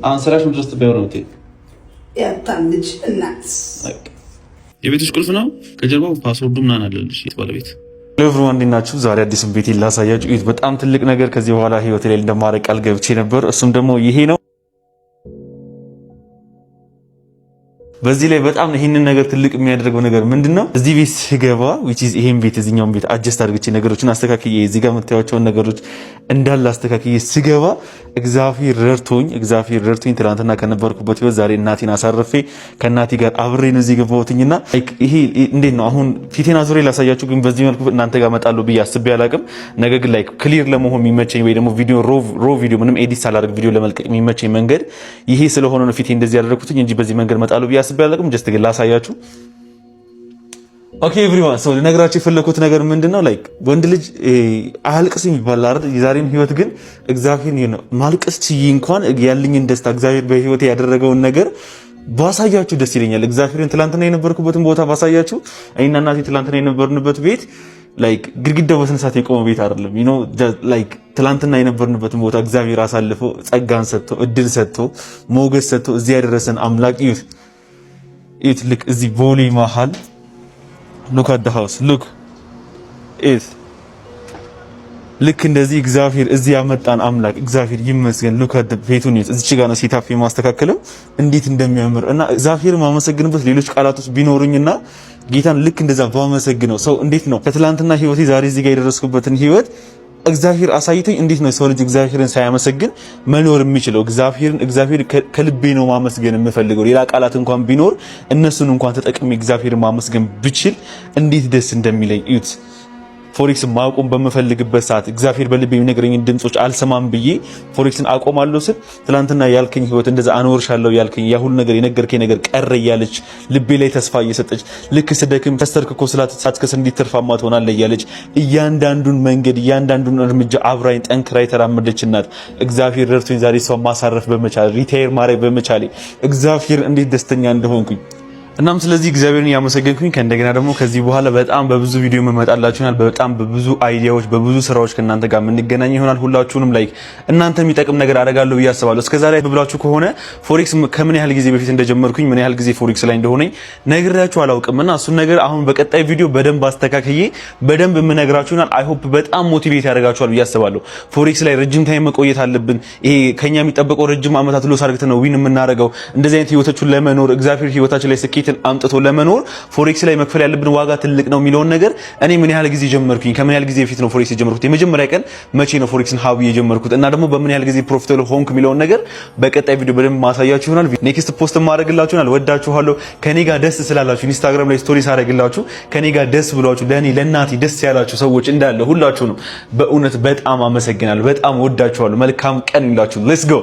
አንሰራሽ ምድረስ ተበየው ነው ያታልጅ እናት የቤትሽ ቁልፍ ነው። ከጀርባው ፓስወርዱ ምናምን አለልሽ ባለቤት ለፍሩ እንዲናችሁ ዛሬ አዲስን ቤት ላሳያችሁ። ይሄ በጣም ትልቅ ነገር ከዚህ በኋላ ህይወቴ ላይ እንደማረቅ ቃል ገብቼ ነበር። እሱም ደግሞ ይሄ ነው። በዚህ ላይ በጣም ይሄንን ነገር ትልቅ የሚያደርገው ነገር ምንድነው? እዚህ ቤት ስገባ which is ይሄን ቤት እዚህኛውን ቤት አጀስት አድርግቼ ነገሮችን አስተካክዬ እዚህ ጋር የምታዩዋቸውን ነገሮች እንዳለ አስተካክዬ ስገባ እግዚአብሔር ረድቶኝ ትናንትና ከነበርኩበት ህይወት ዛሬ እናቴን አሳርፌ ከእናቴ ጋር አብሬ ነው እዚህ ገባሁትኝና ይሄ እንዴት ነው አሁን ፊቴና ዙሪያ ላሳያችሁ። ግን በዚህ መልኩ እናንተ ጋር መጣለሁ ብዬ አስቤ አላቅም። ነገር ግን ላይክ ክሊር ለመሆን የሚመቸኝ ወይ ደግሞ ቪዲዮ ሮ ቪዲዮ ምንም ኤዲት ሳላደርግ ቪዲዮ ለመልቀቅ የሚመቸኝ መንገድ ይሄ ስለሆነ ነው ፊቴ እንደዚህ ያደረኩትኝ እንጂ በዚህ መንገድ መጣለሁ ብዬ አስቤ አላቅም። ጀስት ግን ላሳያችሁ። ኦኬ ኤቭሪዋን ሶ ልነግራችሁ የፈለኩት ነገር ምንድነው ላይክ ወንድ ልጅ አልቅስ የሚባል አይደል? የዛሬን ህይወት ግን እግዚአብሔር ነው ማልቀስ ችዬ እንኳን ያለኝን ደስታ እግዚአብሔር በህይወቴ ያደረገውን ነገር ባሳያችሁ ደስ ይለኛል። እግዚአብሔርን ትላንትና የነበርኩበትን ቦታ ባሳያችሁ። እኔና እናቴ ትላንትና የነበርንበት ቤት ላይክ ግድግዳው በስነ ስርዓት የቆመ ቤት አይደለም። ዩ ኖ ላይክ ትላንትና የነበርንበትን ቦታ እግዚአብሔር አሳልፎ ጸጋን ሰጥቶ እድል ሰጥቶ ሞገስ ሰጥቶ እዚህ ያደረሰን አምላክ ይሁት ልክ እዚህ ቦሌ መሃል look at the house look it ልክ እንደዚህ እግዚአብሔር እዚህ ያመጣን አምላክ እግዚአብሔር ይመስገን። look at the ቤቱን እዚህ ጋር ነው ሴታፕ የማስተካከለው እንዴት እንደሚያምር እና እግዚአብሔርን ማመሰግንበት ሌሎች ቃላቶች ቢኖሩኝና ጌታን ልክ እንደዛ ባመሰግነው ሰው እንዴት ነው ከትላንትና ህይወቴ ዛሬ እዚህ ጋር የደረስኩበትን ህይወት እግዚአብሔር አሳይቶኝ እንዴት ነው ሰው ልጅ እግዚአብሔርን ሳያመሰግን መኖር የሚችለው? እግዚአብሔር ከልቤ ነው ማመስገን የምፈልገው። ሌላ ቃላት እንኳን ቢኖር እነሱን እንኳን ተጠቅሜ እግዚአብሔርን ማመስገን ብችል እንዴት ደስ እንደሚለኝ እዩት። ፎሬክስ ማቆም በመፈልግበት ሰዓት እግዚአብሔር በልቤ የሚነግረኝን ድምጾች አልሰማም ብዬ ፎሬክስን አቆማለሁ ስል ትላንትና ያልከኝ ህይወት እንደዛ አኖርሻለሁ ያልከኝ ያ ሁሉ ነገር የነገርከኝ ነገር ቀረ እያለች ልቤ ላይ ተስፋ እየሰጠች ልክ ስደክም ተስተርክኮ ሳትከስ እንዲተርፋማ ትሆናለህ እያለች እያንዳንዱን መንገድ እያንዳንዱን እርምጃ አብራኝ ጠንክራ የተራመደች እናት እግዚአብሔር ረድቶኝ ዛሬ ሰው ማሳረፍ በመቻል ሪታየር ማድረግ በመቻሌ እግዚአብሔር እንዴት ደስተኛ እንደሆንኩኝ እናም ስለዚህ እግዚአብሔርን ያመሰግንኩኝ ከእንደገና ደግሞ ከዚህ በኋላ በጣም በብዙ ቪዲዮ መመጣላችሁ ይሆናል። በጣም በብዙ አይዲያዎች በብዙ ስራዎች ከእናንተ ጋር የምንገናኝ ይሆናል። ሁላችሁንም ላይክ እናንተ የሚጠቅም ነገር አደርጋለሁ ብዬ አስባለሁ። እስከዛሬ ብላችሁ ከሆነ ፎሬክስ ከምን ያህል ጊዜ በፊት እንደጀመርኩኝ ምን ያህል ጊዜ ፎሬክስ ላይ እንደሆነኝ ነግራችሁ አላውቅምና እሱን ነገር አሁን በቀጣይ ቪዲዮ በደንብ አስተካክዬ በደንብ የምነግራችሁ ይሆናል። አይ ሆፕ በጣም ሞቲቬት ያደርጋችኋል ብዬ አስባለሁ። ፎሬክስ ላይ ረጅም ታይም መቆየት አለብን። ይሄ ከኛ የሚጠበቀው ረጅም አመታት ሎስ አድርገን ነው ዊን የምናደርገው። እንደዚህ አይነት ህይወቶችን ለመኖር እግዚአብሔር ህይወታችን ላይ ስኬትን አምጥቶ ለመኖር ፎሬክስ ላይ መክፈል ያለብን ዋጋ ትልቅ ነው የሚለውን ነገር እኔ ምን ያህል ጊዜ ጀመርኩኝ ከምን ያህል ጊዜ በፊት ነው ፎሬክስ የጀመርኩት የመጀመሪያ ቀን መቼ ነው ፎሬክስን ሀብ የጀመርኩት እና ደግሞ በምን ያህል ጊዜ ፕሮፊታብል ሆንኩ የሚለውን ነገር በቀጣይ ቪዲዮ በደንብ ማሳያችሁ ይሆናል። ኔክስት ፖስት ማድረግላችሁናል። ወዳችኋለሁ። ከኔ ጋር ደስ ስላላችሁ ኢንስታግራም ላይ ስቶሪስ አደረግላችሁ ከኔ ጋር ደስ ብሏችሁ ለኔ ለናቲ ደስ ያላችሁ ሰዎች እንዳለ ሁላችሁንም በእውነት በጣም አመሰግናለሁ። በጣም ወዳችኋለሁ። መልካም ቀን ይላችሁ። ሌትስ ጎ